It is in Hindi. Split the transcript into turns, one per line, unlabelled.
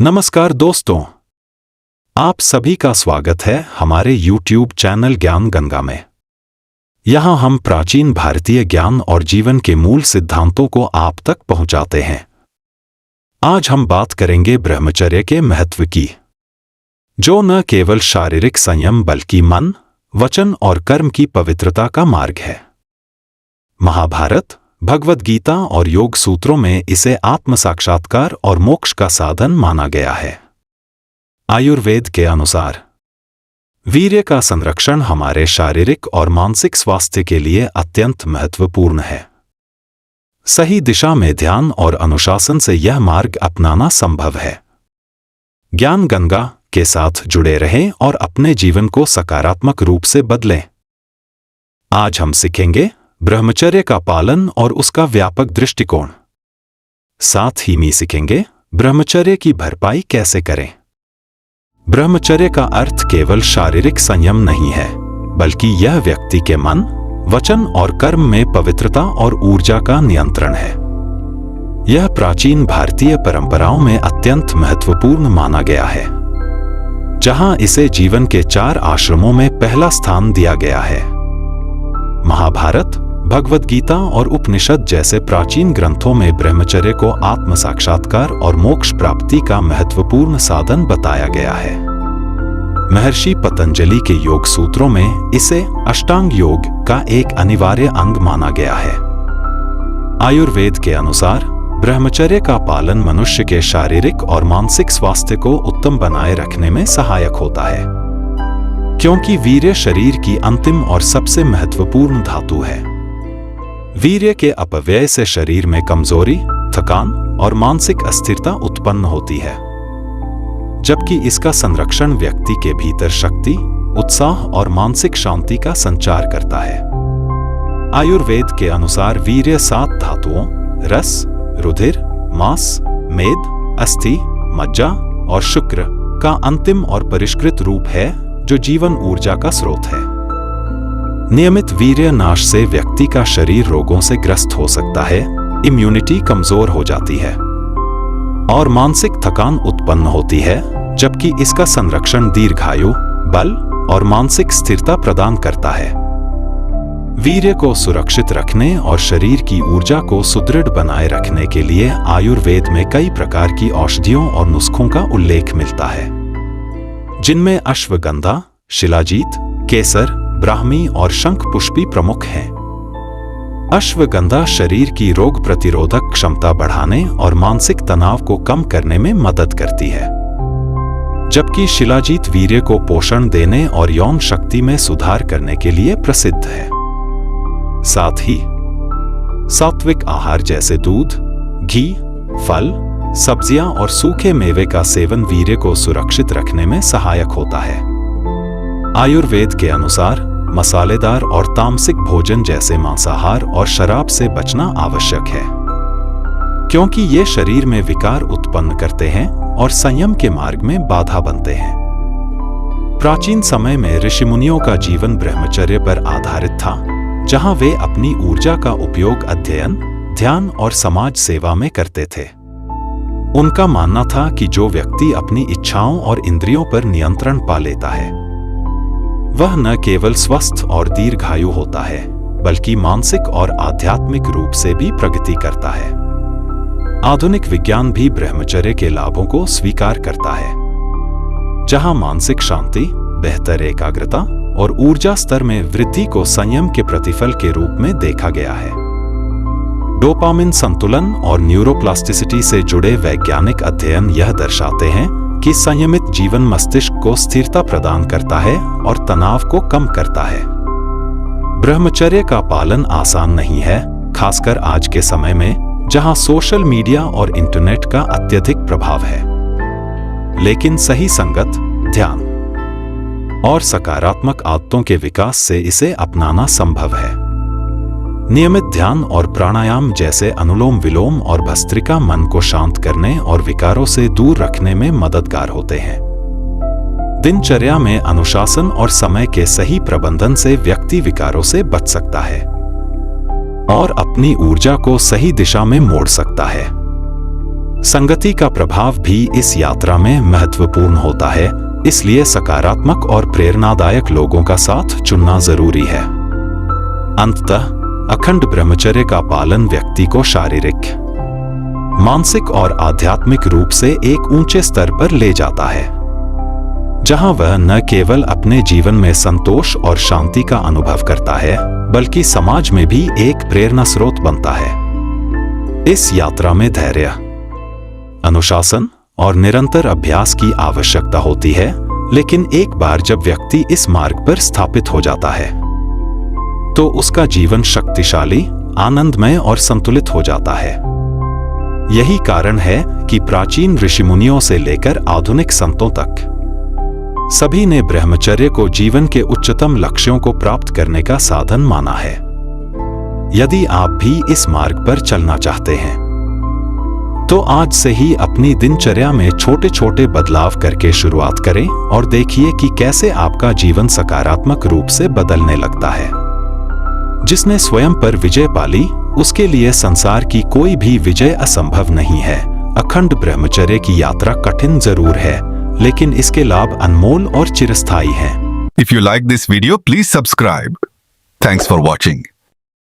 नमस्कार दोस्तों, आप सभी का स्वागत है हमारे YouTube चैनल ज्ञान गंगा में। यहाँ हम प्राचीन भारतीय ज्ञान और जीवन के मूल सिद्धांतों को आप तक पहुंचाते हैं। आज हम बात करेंगे ब्रह्मचर्य के महत्व की, जो न केवल शारीरिक संयम बल्कि मन, वचन और कर्म की पवित्रता का मार्ग है। महाभारत, भगवद गीता और योग सूत्रों में इसे आत्म साक्षात्कार और मोक्ष का साधन माना गया है। आयुर्वेद के अनुसार वीर्य का संरक्षण हमारे शारीरिक और मानसिक स्वास्थ्य के लिए अत्यंत महत्वपूर्ण है। सही दिशा में ध्यान और अनुशासन से यह मार्ग अपनाना संभव है। ज्ञान गंगा के साथ जुड़े रहें और अपने जीवन को सकारात्मक रूप से बदलें। आज हम सीखेंगे ब्रह्मचर्य का पालन और उसका व्यापक दृष्टिकोण। साथ ही में सीखेंगे ब्रह्मचर्य की भरपाई कैसे करें। ब्रह्मचर्य का अर्थ केवल शारीरिक संयम नहीं है, बल्कि यह व्यक्ति के मन, वचन और कर्म में पवित्रता और ऊर्जा का नियंत्रण है। यह प्राचीन भारतीय परंपराओं में अत्यंत महत्वपूर्ण माना गया है, जहां इसे जीवन के 4 आश्रमों में पहला स्थान दिया गया है। महाभारत, भगवद गीता और उपनिषद जैसे प्राचीन ग्रंथों में ब्रह्मचर्य को आत्म साक्षात्कार और मोक्ष प्राप्ति का महत्वपूर्ण साधन बताया गया है। महर्षि पतंजलि के योग सूत्रों में इसे अष्टांग योग का एक अनिवार्य अंग माना गया है। आयुर्वेद के अनुसार ब्रह्मचर्य का पालन मनुष्य के शारीरिक और मानसिक स्वास्थ्य को उत्तम बनाए रखने में सहायक होता है, क्योंकि वीर्य शरीर की अंतिम और सबसे महत्वपूर्ण धातु है। वीर्य के अपव्यय से शरीर में कमजोरी, थकान और मानसिक अस्थिरता उत्पन्न होती है, जबकि इसका संरक्षण व्यक्ति के भीतर शक्ति, उत्साह और मानसिक शांति का संचार करता है। आयुर्वेद के अनुसार वीर्य 7 धातुओं रस, रुधिर, मांस, मेद, अस्थि, मज्जा और शुक्र का अंतिम और परिष्कृत रूप है, जो जीवन ऊर्जा का स्रोत है। नियमित वीर्य नाश से व्यक्ति का शरीर रोगों से ग्रस्त हो सकता है, इम्यूनिटी कमजोर हो जाती है और मानसिक थकान उत्पन्न होती है, जबकि इसका संरक्षण दीर्घायु, बल और मानसिक स्थिरता प्रदान करता है। वीर्य को सुरक्षित रखने और शरीर की ऊर्जा को सुदृढ़ बनाए रखने के लिए आयुर्वेद में कई प्रकार की औषधियों और नुस्खों का उल्लेख मिलता है, जिनमें अश्वगंधा, शिलाजीत, केसर, ब्राह्मी और शंख पुष्पी प्रमुख हैं। अश्वगंधा शरीर की रोग प्रतिरोधक क्षमता बढ़ाने और मानसिक तनाव को कम करने में मदद करती है, जबकि शिलाजीत वीर्य को पोषण देने और यौन शक्ति में सुधार करने के लिए प्रसिद्ध है। साथ ही सात्विक आहार जैसे दूध, घी, फल, सब्जियां और सूखे मेवे का सेवन वीर्य को सुरक्षित रखने में सहायक होता है। आयुर्वेद के अनुसार मसालेदार और तामसिक भोजन जैसे मांसाहार और शराब से बचना आवश्यक है, क्योंकि ये शरीर में विकार उत्पन्न करते हैं और संयम के मार्ग में बाधा बनते हैं। प्राचीन समय में ऋषिमुनियों का जीवन ब्रह्मचर्य पर आधारित था, जहां वे अपनी ऊर्जा का उपयोग अध्ययन, ध्यान और समाज सेवा में करते थे। उनका मानना था कि जो व्यक्ति अपनी इच्छाओं और इंद्रियों पर नियंत्रण पा लेता है, वह न केवल स्वस्थ और दीर्घायु होता है, बल्कि मानसिक और आध्यात्मिक रूप से भी प्रगति करता है। आधुनिक विज्ञान भी ब्रह्मचर्य के लाभों को स्वीकार करता है, जहां मानसिक शांति, बेहतर एकाग्रता और ऊर्जा स्तर में वृद्धि को संयम के प्रतिफल के रूप में देखा गया है। डोपामिन संतुलन और न्यूरोप्लास्टिसिटी से जुड़े वैज्ञानिक अध्ययन यह दर्शाते हैं कि संयमित जीवन मस्तिष्क को स्थिरता प्रदान करता है और तनाव को कम करता है। ब्रह्मचर्य का पालन आसान नहीं है, खासकर आज के समय में जहां सोशल मीडिया और इंटरनेट का अत्यधिक प्रभाव है। लेकिन सही संगत, ध्यान और सकारात्मक आदतों के विकास से इसे अपनाना संभव है। नियमित ध्यान और प्राणायाम जैसे अनुलोम विलोम और भस्त्रिका मन को शांत करने और विकारों से दूर रखने में मददगार होते हैं। दिनचर्या में अनुशासन और समय के सही प्रबंधन से व्यक्ति विकारों से बच सकता है और अपनी ऊर्जा को सही दिशा में मोड़ सकता है। संगति का प्रभाव भी इस यात्रा में महत्वपूर्ण होता है, इसलिए सकारात्मक और प्रेरणादायक लोगों का साथ चुनना जरूरी है। अंततः अखंड ब्रह्मचर्य का पालन व्यक्ति को शारीरिक, मानसिक और आध्यात्मिक रूप से एक ऊंचे स्तर पर ले जाता है, जहां वह न केवल अपने जीवन में संतोष और शांति का अनुभव करता है, बल्कि समाज में भी एक प्रेरणा स्रोत बनता है। इस यात्रा में धैर्य, अनुशासन और निरंतर अभ्यास की आवश्यकता होती है, लेकिन एक बार जब व्यक्ति इस मार्ग पर स्थापित हो जाता है तो उसका जीवन शक्तिशाली, आनंदमय और संतुलित हो जाता है। यही कारण है कि प्राचीन ऋषिमुनियों से लेकर आधुनिक संतों तक सभी ने ब्रह्मचर्य को जीवन के उच्चतम लक्ष्यों को प्राप्त करने का साधन माना है। यदि आप भी इस मार्ग पर चलना चाहते हैं तो आज से ही अपनी दिनचर्या में छोटे छोटे बदलाव करके शुरुआत करें और देखिए कि कैसे आपका जीवन सकारात्मक रूप से बदलने लगता है। जिसने स्वयं पर विजय पाली, उसके लिए संसार की कोई भी विजय असंभव नहीं है। अखंड ब्रह्मचर्य की यात्रा कठिन जरूर है, लेकिन इसके लाभ अनमोल और चिरस्थायी हैं।
If you like this video, please subscribe. Thanks for watching.